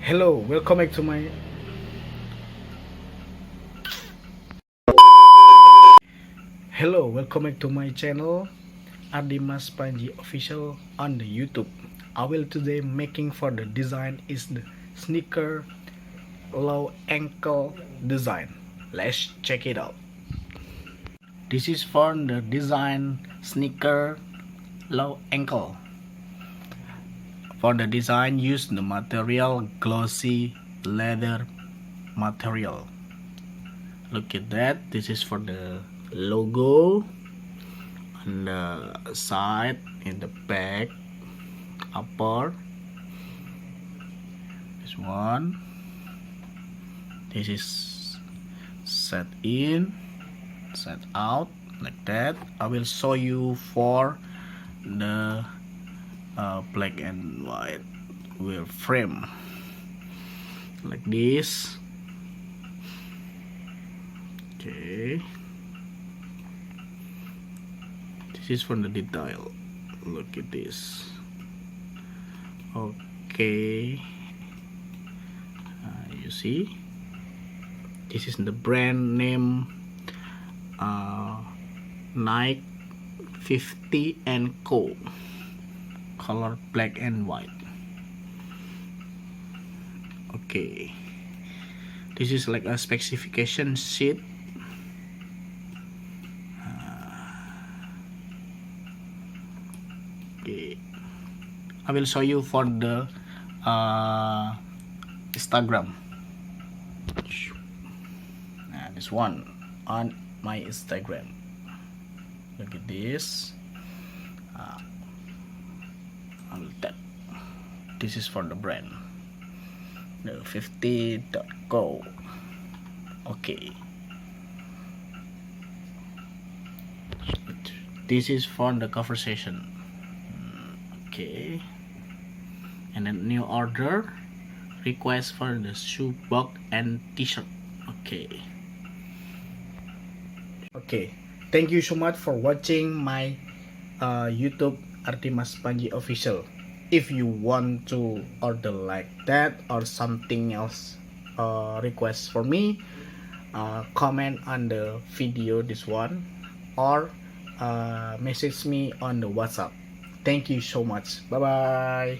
Hello, welcome back to my channel ardimaspanji official on the YouTube. I will today making for the design is the sneaker low ankle design. Let's check it out. This is for the design sneaker low ankle. For the design, use the material glossy leather material. Look at that. This is for the logo on the side, in the back, upper. This one. This is set in, set out like that. I will show you for the black and white will frame like this. Okay, this is from the detail. Look at this. Okay, you see, this is the brand name Nike 50 and Co. Color black and white. Okay, this is like a specification sheet. Okay, I will show you for the Instagram. This one on my Instagram. Look at this. This is for the brand, the 50.co. Okay, this is for the conversation. Okay, and then new order request for the shoe box and t-shirt. Okay, thank you so much for watching my YouTube ardimaspanji official. If you want to order like that or something else request for me, comment on the video this one, or message me on the WhatsApp. Thank you so much. Bye bye.